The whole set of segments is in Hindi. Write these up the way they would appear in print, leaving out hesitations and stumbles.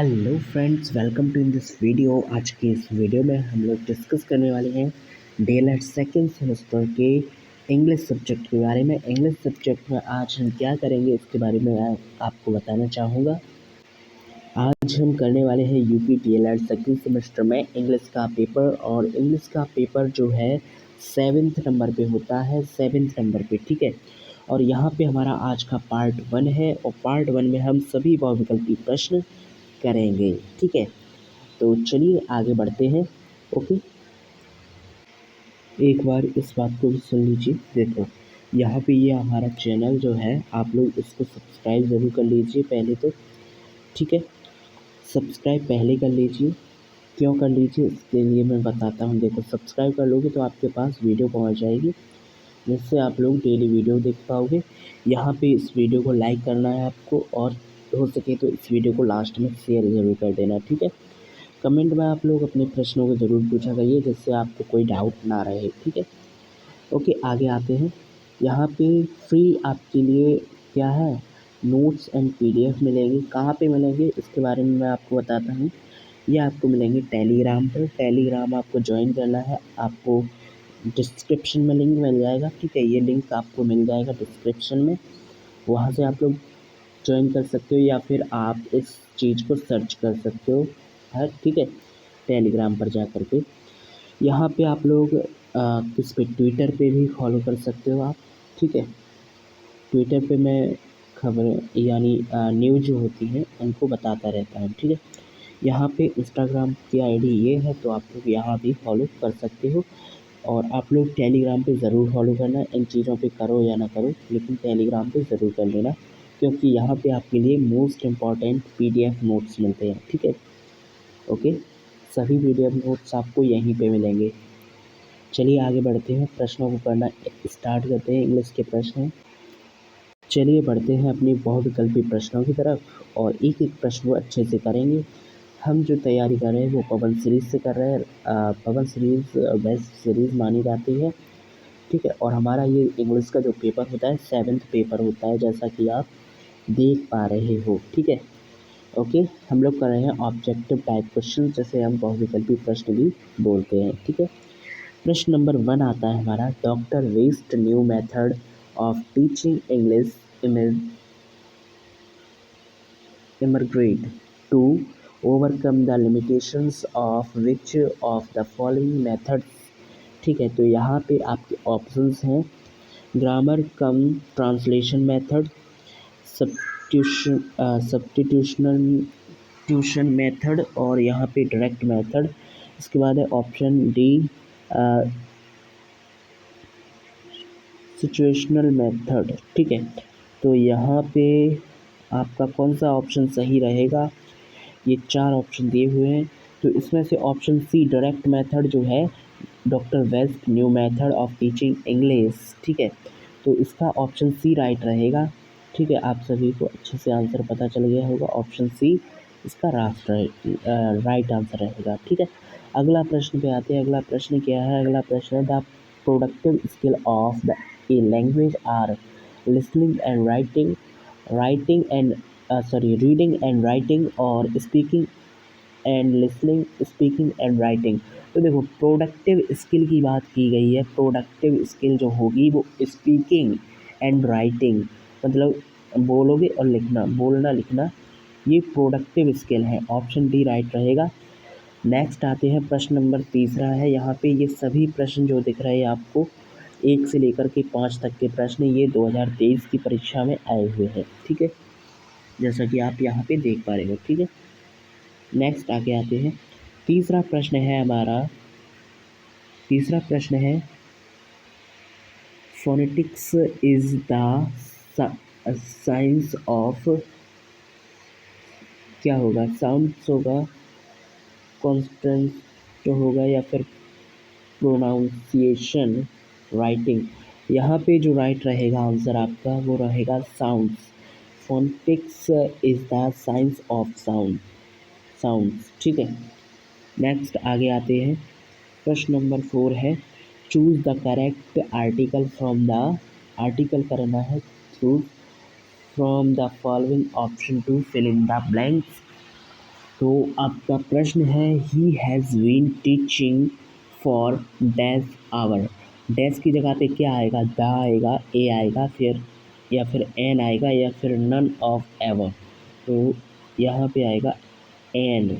Hello friends, welcome to in this video. आज की इस वीडियो में हम लोग डिस्कस करने वाले हैं डीएलएड सेकेंड सेमेस्टर के इंग्लिश सब्जेक्ट के बारे में। इंग्लिश सब्जेक्ट में आज हम क्या करेंगे इसके बारे में आपको बताना चाहूँगा। आज हम करने वाले हैं यूपी डीएलएड सेकेंड सेमेस्टर में इंग्लिश का पेपर, और इंग्लिश का पेपर जो है 7th नंबर पे होता है, 7th नंबर पे, ठीक है। और यहाँ पे हमारा आज का पार्ट 1 है, और पार्ट 1 में हम सभी बहुविकल्पी प्रश्न करेंगे, ठीक है। तो चलिए आगे बढ़ते हैं। ओके, एक बार इस बात को भी सुन लीजिए। देखो, यहाँ पे ये हमारा चैनल जो है, आप लोग इसको सब्सक्राइब ज़रूर कर लीजिए पहले तो, ठीक है। सब्सक्राइब पहले कर लीजिए। क्यों कर लीजिए इसके लिए मैं बताता हूँ। देखो, सब्सक्राइब कर लोगे तो आपके पास वीडियो पहुँच जाएगी, जिससे आप लोग डेली वीडियो देख पाओगे। यहाँ पे इस वीडियो को लाइक करना है आपको, और हो सके तो इस वीडियो को लास्ट में शेयर ज़रूर कर देना, ठीक है। कमेंट में आप लोग अपने प्रश्नों को ज़रूर पूछा करिए, जिससे आपको कोई डाउट ना रहे, ठीक है। ओके, आगे आते हैं। यहाँ पे फ्री आपके लिए क्या है, नोट्स एंड पीडीएफ मिलेंगे। कहाँ पे मिलेंगे इसके बारे में मैं आपको बताता हूँ। ये आपको मिलेंगे टेलीग्राम पर। टेलीग्राम आपको ज्वाइन करना है, आपको डिस्क्रिप्शन में लिंक मिल जाएगा, ठीक है। ये लिंक आपको मिल जाएगा डिस्क्रिप्शन में, वहाँ से आप लोग ज्वाइन कर सकते हो, या फिर आप इस चीज़ को सर्च कर सकते हो, है, ठीक है, टेलीग्राम पर जा कर के। यहाँ पे आप लोग किस पे, ट्विटर पे भी फॉलो कर सकते हो आप, ठीक है। ट्विटर पे मैं खबरें यानी न्यूज़ जो होती हैं उनको बताता रहता हूँ, ठीक है। यहाँ पे इंस्टाग्राम की आईडी ये है, तो आप लोग यहाँ भी फॉलो कर सकते हो। और आप लोग टेलीग्राम पे ज़रूर फॉलो करना। इन चीज़ों पे करो या ना करो, लेकिन टेलीग्राम पे ज़रूर कर लेना, क्योंकि यहाँ पे आपके लिए मोस्ट इम्पॉर्टेंट पीडीएफ नोट्स मिलते हैं, ठीक है। ओके, सभी पीडीएफ नोट्स आपको यहीं पे मिलेंगे। चलिए आगे बढ़ते हैं, प्रश्नों को पढ़ना स्टार्ट करते हैं। इंग्लिश के प्रश्न हैं। चलिए बढ़ते हैं अपनी बहुविकल्पी प्रश्नों की तरफ, और एक एक प्रश्न को अच्छे से करेंगे। हम जो तैयारी कर रहे हैं वो पवन सीरीज़ से कर रहे हैं। पवन सीरीज़ बेस्ट सीरीज़ मानी जाती है, ठीक है। और हमारा ये इंग्लिश का जो पेपर होता है 7th पेपर होता है, जैसा कि आप देख पा रहे हो, ठीक है। ओके, हम लोग कर रहे हैं ऑब्जेक्टिव टाइप क्वेश्चन, जैसे हम बहुविकल्पी प्रश्न भी बोलते हैं, ठीक है। प्रश्न नंबर 1 आता है हमारा, doctor West new method of teaching English immigrate to overcome the limitations of which of the following methods, ठीक है। तो यहाँ पे आपके ऑप्शंस हैं, grammar cum translation method, substitutional tuition method, और यहाँ पे डायरेक्ट मेथड। इसके बाद है ऑप्शन डी, सिचुएशनल मेथड, ठीक है। तो यहाँ पे आपका कौन सा ऑप्शन सही रहेगा, ये 4 ऑप्शन दिए हुए हैं। तो इसमें से ऑप्शन सी डायरेक्ट मेथड जो है, doctor West new method of teaching English, ठीक है। तो इसका ऑप्शन सी राइट रहेगा, ठीक है। आप सभी को अच्छे से आंसर पता चल गया होगा, ऑप्शन सी इसका राइट आंसर रहेगा, ठीक है। अगला प्रश्न पे आते हैं। अगला प्रश्न क्या है, अगला प्रश्न है, the productive skill of the a language are listening and reading and writing, और speaking and listening, speaking and writing. तो देखो, प्रोडक्टिव स्किल की बात की गई है। प्रोडक्टिव स्किल जो होगी वो स्पीकिंग एंड राइटिंग, मतलब बोलोगे और लिखना, बोलना लिखना, ये प्रोडक्टिव स्किल है। ऑप्शन डी राइट रहेगा। नेक्स्ट आते हैं, प्रश्न नंबर 3 है। यहाँ पे ये सभी प्रश्न जो दिख रहे हैं आपको, 1 से लेकर के 5 तक के प्रश्न, ये 2023 की परीक्षा में आए हुए हैं, ठीक है, जैसा कि आप यहाँ पे देख पा रहे हो, ठीक है। नेक्स्ट आगे आते हैं। तीसरा प्रश्न है हमारा, तीसरा प्रश्न है, phonetics is the science of, क्या होगा, साउंड्स होगा, कॉन्स्टेंट होगा, या फिर प्रोनाउंसिएशन, राइटिंग। यहाँ पे जो राइट रहेगा आंसर आपका वो रहेगा sounds. Phonetics is the science of sounds, ठीक है। नेक्स्ट आगे आते हैं। प्रश्न नंबर 4 है, choose the correct article from the, article करना है, choose from the following option to fill in the blanks. तो आपका प्रश्न है he has been teaching for dash hour. Dash की जगह पे क्या आएगा, द आएगा, ए आएगा, फिर या फिर एन आएगा, या फिर नन ऑफ एवर। तो यहाँ पे आएगा एन,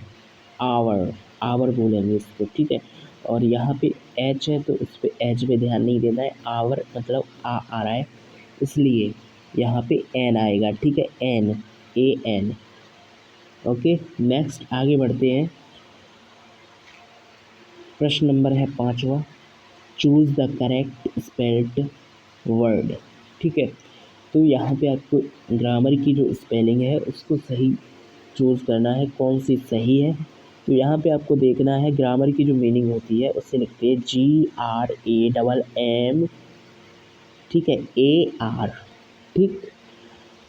आवर, आवर बोलेंगे इसको, ठीक है। और यहाँ पे एच है तो उस पर एच पे ध्यान नहीं देना है, आवर मतलब आ रहा है, इसलिए यहाँ पे एन आएगा, ठीक है, N, A N. Okay, next आगे बढ़ते हैं। प्रश्न नंबर है 5वां, choose the correct spelled word, ठीक है। तो यहाँ पे आपको ग्रामर की जो स्पेलिंग है उसको सही चूज़ करना है, कौन सी सही है। तो यहाँ पे आपको देखना है ग्रामर की जो मीनिंग होती है उससे लिखते हैं GRAMM, ठीक है, AR, ठीक।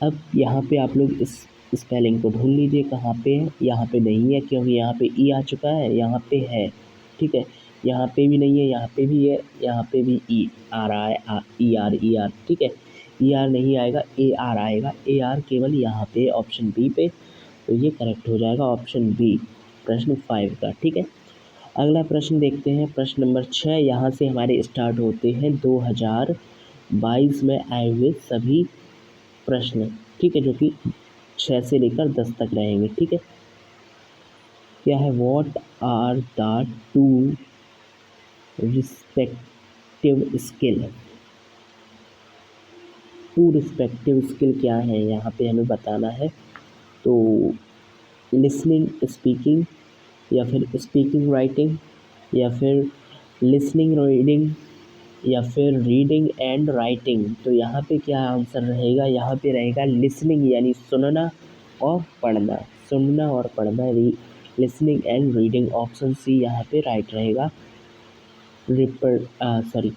अब यहाँ पे आप लोग इस स्पेलिंग को ढूंढ लीजिए कहाँ पे है, यहाँ पे नहीं है क्योंकि यहाँ पे ई आ चुका है, यहाँ पे है, ठीक है, यहाँ पे भी नहीं है, यहाँ पे भी है, यहाँ पे भी ई आ रहा है, ई आर, ठीक है, ई आर नहीं आएगा, ए आर आएगा, ए आर केवल यहाँ पे ऑप्शन बी पे। तो ये करेक्ट हो जाएगा ऑप्शन बी, प्रश्न 5 का, ठीक है। अगला प्रश्न देखते हैं, प्रश्न नंबर 6। यहाँ से हमारे स्टार्ट होते हैं 2022 में आए हुए सभी प्रश्न, ठीक है, जो कि 6 से लेकर 10 तक रहेंगे, ठीक है। क्या है, what are the two respective skill. Two respective skill क्या है यहाँ पे हमें बताना है। तो लिसनिंग स्पीकिंग, या फिर स्पीकिंग राइटिंग, या फिर लिसनिंग रीडिंग, या फिर रीडिंग एंड राइटिंग। तो यहाँ पे क्या आंसर रहेगा, यहाँ पे रहेगा लिसनिंग यानी सुनना और पढ़ना, सुनना और पढ़ना, listening and reading, option C यहाँ पे राइट रहेगा। सॉरी,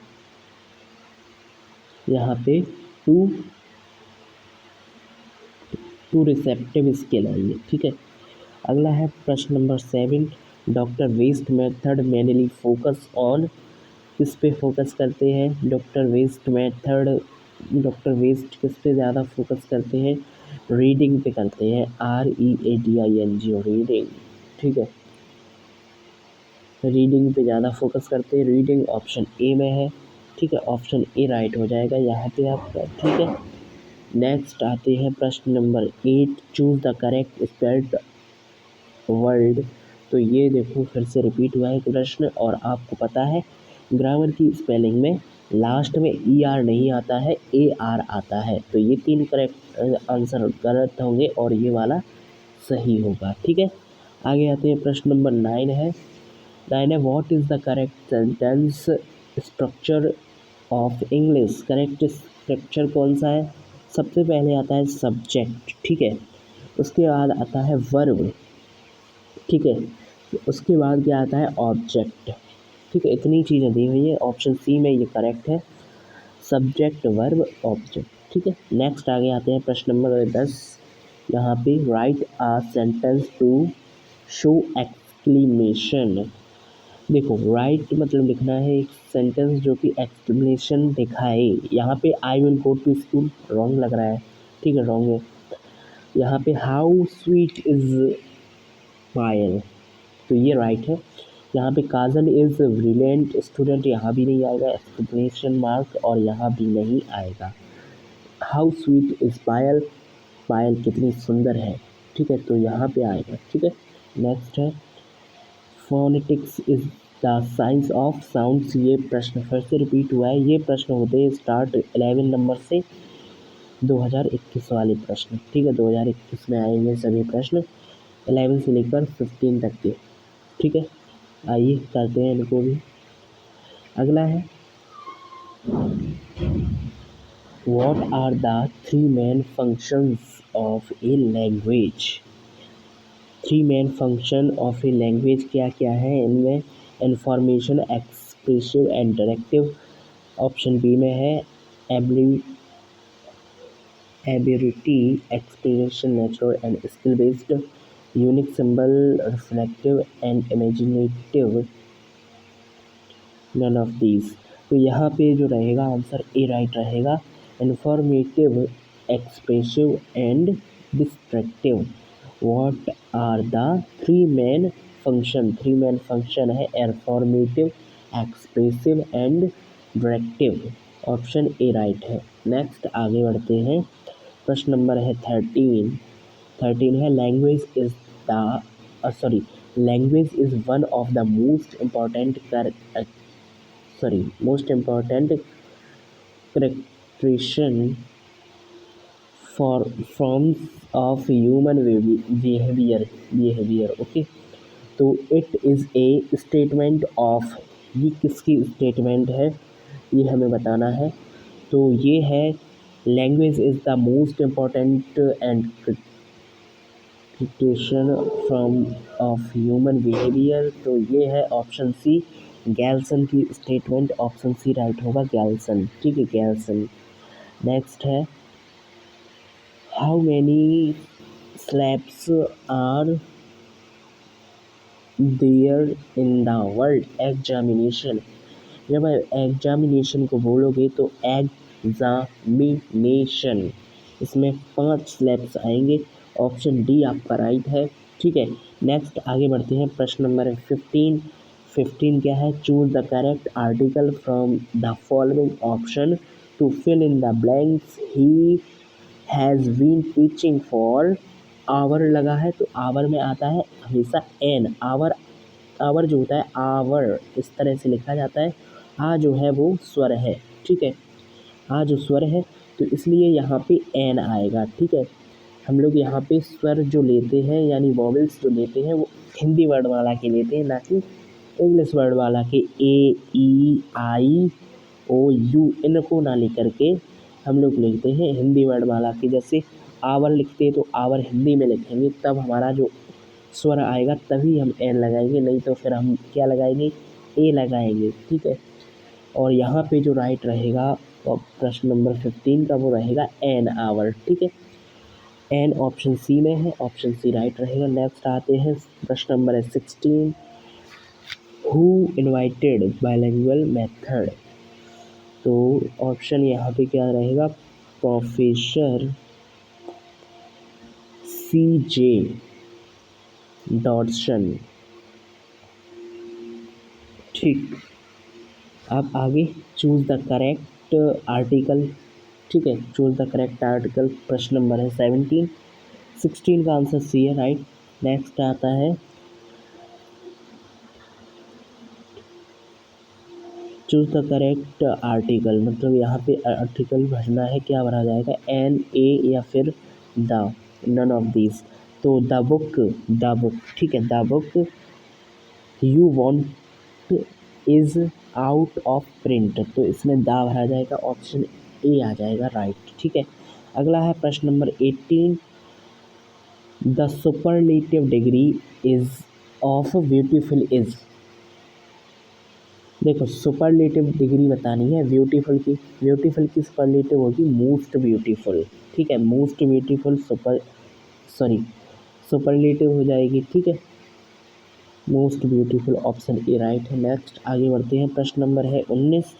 यहाँ पे टू रिसेप्टिव स्किल है ये, ठीक है। अगला है प्रश्न number 7। Doctor West method mainly focus on, किस पे फोकस करते हैं, डॉक्टर वेस्ट किस पे ज़्यादा फोकस करते हैं, रीडिंग पे करते हैं, READING, रीडिंग, ठीक है, रीडिंग पे ज़्यादा फोकस करते हैं, रीडिंग ऑप्शन ए में है, ठीक है, ऑप्शन ए राइट हो जाएगा यहाँ पे आपका, ठीक है। नेक्स्ट आते हैं प्रश्न number 8। Choose the correct spelled word. तो ये देखो फिर से रिपीट हुआ है प्रश्न, और आपको पता है ग्रामर की स्पेलिंग में लास्ट में ER नहीं आता है, AR आता है। तो ये 3 करेक्ट आंसर गलत होंगे और ये वाला सही होगा, ठीक है। आगे आते हैं प्रश्न नंबर 9 है। What is the correct sentence structure of English. Correct structure कौन सा है, सबसे पहले आता है सब्जेक्ट, ठीक है, उसके बाद आता है वर्ब, ठीक है, उसके बाद क्या आता है ऑब्जेक्ट, ठीक है। इतनी चीज़ें दी हुई है, ऑप्शन सी में ये करेक्ट है, सब्जेक्ट वर्ब ऑब्जेक्ट, ठीक है। नेक्स्ट आगे आते हैं प्रश्न नंबर 10। यहाँ पे write a sentence to show exclamation. देखो राइट मतलब लिखना है एक सेंटेंस जो कि एक्सक्लेमेशन दिखाए। यहाँ पे I will go to school wrong लग रहा है, ठीक है, रॉन्ग है। यहाँ पे हाउ स्वीट इज़ पायल, तो ये राइट है। यहाँ पे काजल इज़ ब्रिलियंट स्टूडेंट, यहाँ भी नहीं आएगा, एक्सक्लेमेशन मार्क, और यहाँ भी नहीं आएगा। हाउ स्वीट इज़ पायल, पायल कितनी सुंदर है, ठीक है, तो यहाँ पे आएगा, ठीक है। नेक्स्ट है phonetics is the science of sounds. ये प्रश्न फिर से रिपीट हुआ है, ये प्रश्न होते हैं स्टार्ट 11 नंबर से 2021 वाले प्रश्न, ठीक है, 2021 में आएंगे सभी प्रश्न 11 से लेकर 15 तक के, ठीक है। आइए करते हैं इनको भी। अगला है what are the 3 main functions of a language. 3 main function of a language क्या क्या है इनमें, information, expressive and directive, option B में है ability, expression, natural and skill based, unique symbol, reflective and imaginative, none of these. तो यहाँ पे जो रहेगा आंसर ए राइट रहेगा, informative, expressive and destructive. What are the three main function है affirmative, expressive and directive. Option A right है। नेक्स्ट आगे बढ़ते हैं। प्रश्न नंबर है 13 है language is one of the most important characteristic forms of human behavior। Okay, तो it is a statement of, ये किसकी स्टेटमेंट है ये हमें बताना है। तो ये है language is the most important and creation from of human behaviour. तो ये है ऑप्शन सी, गैल्सन की स्टेटमेंट। ऑप्शन सी राइट होगा, गैल्सन। ठीक है, गैल्सन। नेक्स्ट है how many syllables are there in the word examination. जब एग्जामिनेशन को बोलोगे तो एग्जामिनेशन, इसमें 5 स्लैब्स आएंगे। ऑप्शन डी आपका राइट है। ठीक है, नेक्स्ट आगे बढ़ते हैं। प्रश्न नंबर 15 क्या है, choose the correct article from the following option to fill in the blanks. He has been teaching for, hour लगा है तो आवर में आता है हमेशा एन। आवर जो होता है आवर इस तरह से लिखा जाता है। आ जो है वो स्वर है। ठीक है, आ जो स्वर है तो इसलिए यहाँ पे एन आएगा। ठीक है, हम लोग यहाँ पे स्वर जो लेते हैं यानी वॉवेल्स जो लेते हैं वो हिंदी वर्ड वाला के लेते हैं, ना कि इंग्लिश वर्ड वाला के। ए ई आई ओ यू इनको ना लेकर के हम लोग लिखते हैं हिंदी वर्ड वाला के। जैसे आवर लिखते हैं तो आवर हिंदी में लिखेंगे, तब हमारा जो स्वर आएगा तभी हम एन लगाएंगे, नहीं तो फिर हम क्या लगाएंगे, ए लगाएंगे। ठीक है, और यहाँ पे जो राइट रहेगा प्रश्न नंबर 15 का वो रहेगा एन आवर। ठीक है, एन ऑप्शन सी में है, ऑप्शन सी राइट रहेगा। नेक्स्ट आते हैं प्रश्न number 16, who invited bilingual method. तो ऑप्शन यहाँ पे क्या रहेगा, प्रोफेसर CJ डॉडसन। ठीक, अब आगे चूज द करेक्ट आर्टिकल। ठीक है, चूज द करेक्ट आर्टिकल। प्रश्न नंबर है 16 का आंसर सी है, राइट। नेक्स्ट आता है चूज द करेक्ट आर्टिकल, मतलब यहाँ पे आर्टिकल भरना है, क्या भरा जाएगा, एन ए या फिर द, नन ऑफ दीज। तो द बुक, ठीक है, the book you want is out of print, तो इसमें द भरा जाएगा, ऑप्शन ए आ जाएगा राइट। ठीक है, अगला है प्रश्न number 18, the superlative degree is of beautiful is. देखो, सुपरलेटिव डिग्री बतानी है ब्यूटीफुल की सुपरलेटिव होगी मोस्ट ब्यूटीफुल। ठीक है, मोस्ट ब्यूटीफुल सुपरलेटिव हो जाएगी। ठीक है, most beautiful, option A right है। नेक्स्ट आगे बढ़ते हैं। प्रश्न नंबर है 19,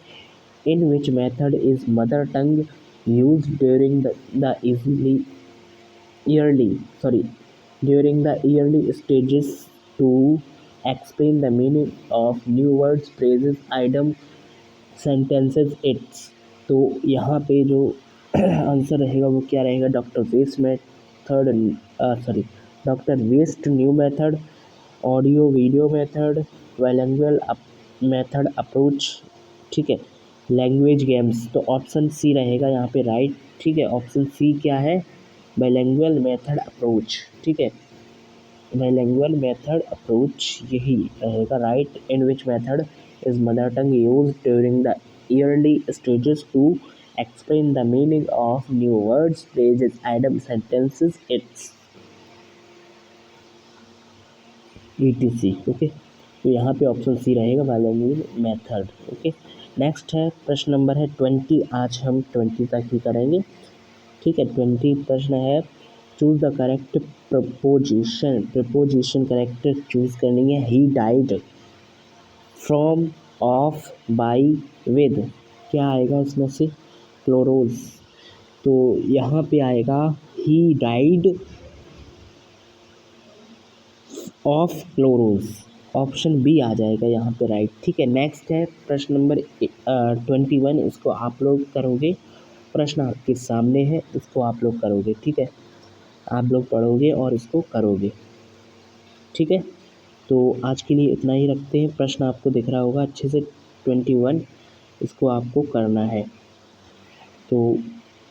in which method is mother tongue use during the early stages to explain the meaning of new words, phrases, item, sentences, it's। तो यहाँ पे जो आंसर रहेगा वो क्या रहेगा, doctor West new method, audio video method, bilingual method approach. ठीक है, लैंग्वेज गेम्स, तो ऑप्शन सी रहेगा यहाँ पे राइट। ठीक है, ऑप्शन सी क्या है, बाइलिंगुअल मेथड अप्रोच। ठीक है, बाइलिंगुअल मेथड अप्रोच यही रहेगा right. In which method is mother tongue use during the early stages to explain the meaning of new words, phrases, item, sentences, its etc। Okay, तो यहाँ पे ऑप्शन सी रहेगा बाइलिंगुअल मेथड। ओके, नेक्स्ट है प्रश्न नंबर है 20, आज हम 20 तक ही करेंगे। ठीक है, 20 प्रश्न है, choose the correct preposition correct choose करनी है। He died, from, of, by, with, क्या आएगा इसमें से, क्लोरोज। तो यहाँ पे आएगा ही डाइड ऑफ क्लोरोज, ऑप्शन बी आ जाएगा यहाँ पे राइट। ठीक है, नेक्स्ट है प्रश्न नंबर 21, इसको आप लोग करोगे। प्रश्न आपके सामने है, इसको आप लोग करोगे। ठीक है, आप लोग पढ़ोगे और इसको करोगे। ठीक है, तो आज के लिए इतना ही रखते हैं। प्रश्न आपको दिख रहा होगा अच्छे से, 21, इसको आपको करना है। तो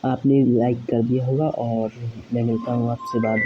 आपने लाइक कर दिया होगा और मैं मिलता हूँ आपसे बाद में।